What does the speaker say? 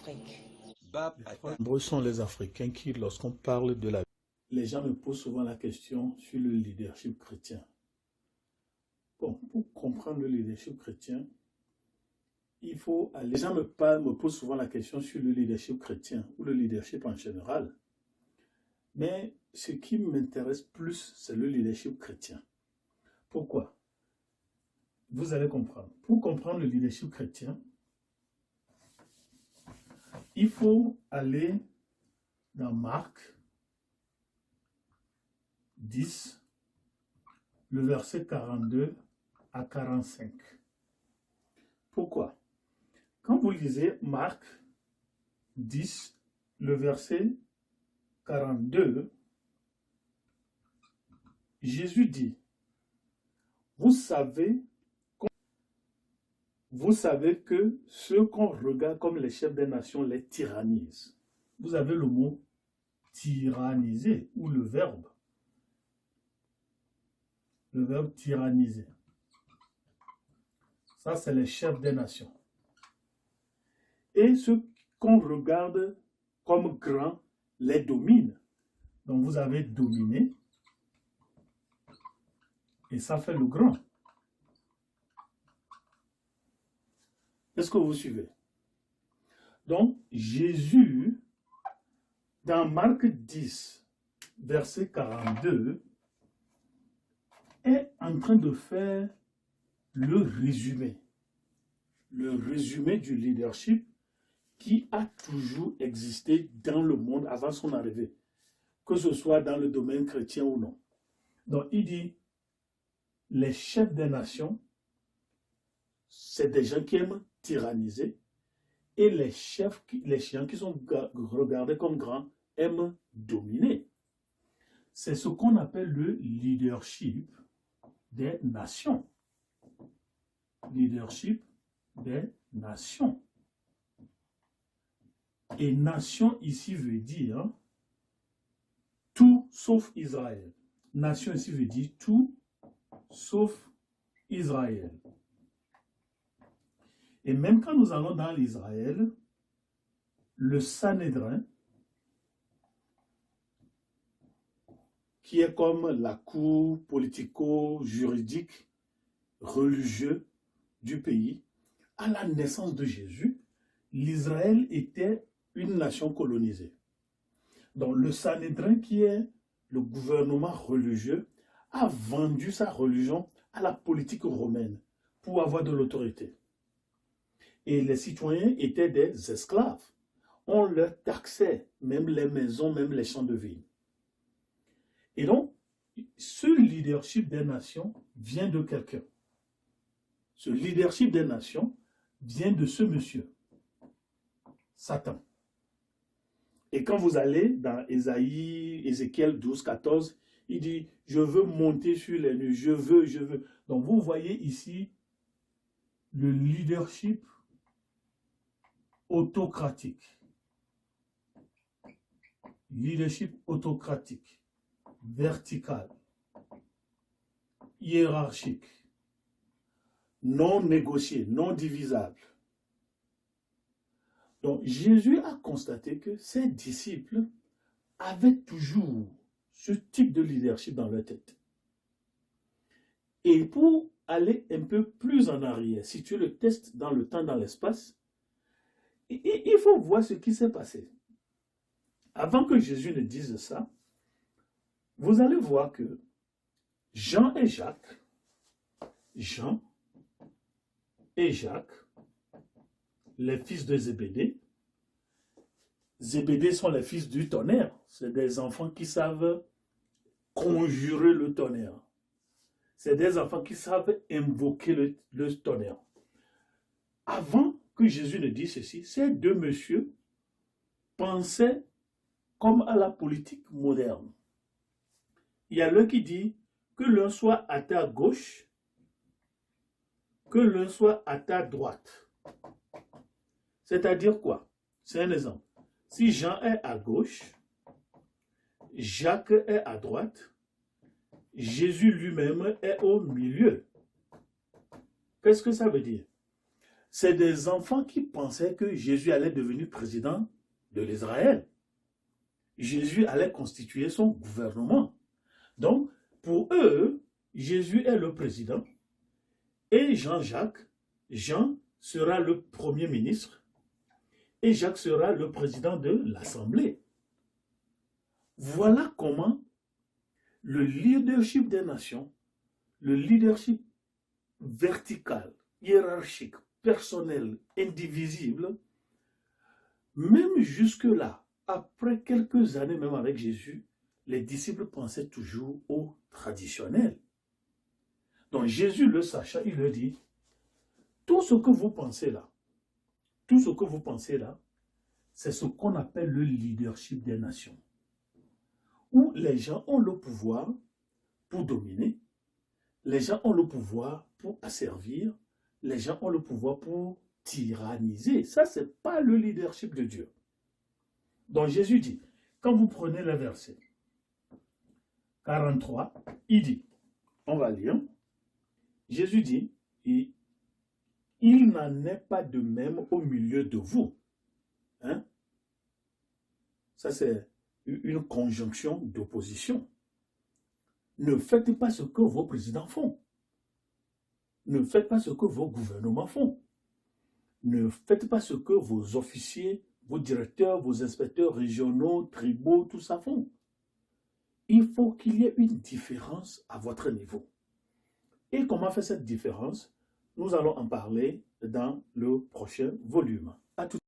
l'Afrique. Nombreux sont les Africains qui, lorsqu'on parle de la... Les gens me posent souvent la question sur le leadership chrétien. Bon, pour comprendre le leadership chrétien, il faut aller... Les gens me posent souvent la question sur le leadership chrétien ou le leadership en général. Mais ce qui m'intéresse plus, c'est le leadership chrétien. Pourquoi? Vous allez comprendre. Pour comprendre le leadership chrétien, il faut aller dans Marc 10, le verset 42 à 45. Pourquoi? Quand vous lisez Marc 10, le verset 42, Jésus dit, vous savez que ceux qu'on regarde comme les chefs des nations les tyrannisent. Vous avez le mot tyranniser ou le verbe tyranniser. Ça, c'est les chefs des nations. Et ceux qu'on regarde comme grands les dominent. Donc, vous avez dominé. Et ça fait le grand. Est-ce que vous suivez? Donc, Jésus, dans Marc 10, verset 42, est en train de faire le résumé du leadership qui a toujours existé dans le monde avant son arrivée, que ce soit dans le domaine chrétien ou non. Donc, il dit, les chefs des nations, c'est des gens qui aiment tyranniser, et les gens qui sont regardés comme grands aiment dominer. C'est ce qu'on appelle le leadership des nations. Leadership des nations. Et nation ici veut dire tout sauf Israël. Nation ici veut dire tout sauf Israël. Et même quand nous allons dans l'Israël, le Sanhédrin, qui est comme la cour politico-juridique, religieuse du pays, à la naissance de Jésus, l'Israël était une nation colonisée. Donc le Sanhédrin, qui est le gouvernement religieux, a vendu sa religion à la politique romaine pour avoir de l'autorité. Et les citoyens étaient des esclaves. On leur taxait même les maisons, même les champs de vigne. Et donc, ce leadership des nations vient de quelqu'un. Ce leadership des nations vient de ce monsieur, Satan. Et quand vous allez dans Ézéchiel 12, 14, il dit, je veux monter sur les nues, je veux. Donc vous voyez ici le leadership autocratique. Leadership autocratique, vertical, hiérarchique, non négocié, non divisable. Donc Jésus a constaté que ses disciples avaient toujours ce type de leadership dans leur tête. Et pour aller un peu plus en arrière, si tu le testes dans le temps, dans l'espace, il faut voir ce qui s'est passé. Avant que Jésus ne dise ça, vous allez voir que Jean et Jacques, les fils de Zébédée, Zébédée sont les fils du tonnerre. C'est des enfants qui savent conjurer le tonnerre. C'est des enfants qui savent invoquer le tonnerre. Avant que Jésus ne dise ceci, ces deux messieurs pensaient comme à la politique moderne. Il y a l'un qui dit que l'un soit à ta gauche, que l'un soit à ta droite. C'est-à-dire quoi? C'est un exemple. Si Jean est à gauche, Jacques est à droite, Jésus lui-même est au milieu. Qu'est-ce que ça veut dire? c'est des enfants qui pensaient que Jésus allait devenir président de l'Israël. Jésus allait constituer son gouvernement. Donc, pour eux, Jésus est le président et Jean sera le premier ministre et Jacques sera le président de l'Assemblée. Voilà comment le leadership des nations, le leadership vertical, hiérarchique, personnel, indivisible, même jusque-là, après quelques années même avec Jésus, les disciples pensaient toujours au traditionnel. Donc Jésus le sachant, il leur dit, tout ce que vous pensez là, c'est ce qu'on appelle le leadership des nations, où les gens ont le pouvoir pour dominer, les gens ont le pouvoir pour asservir, les gens ont le pouvoir pour tyranniser. Ça, ce n'est pas le leadership de Dieu. Donc Jésus dit, quand vous prenez le verset 43, il dit, on va lire, Jésus dit, il n'en est pas de même au milieu de vous. Hein? Ça, c'est une conjonction d'opposition. Ne faites pas ce que vos présidents font. Ne faites pas ce que vos gouvernements font. Ne faites pas ce que vos officiers, vos directeurs, vos inspecteurs régionaux, tribaux, tout ça font. Il faut qu'il y ait une différence à votre niveau. Et comment faire cette différence? Nous allons en parler dans le prochain volume. À tout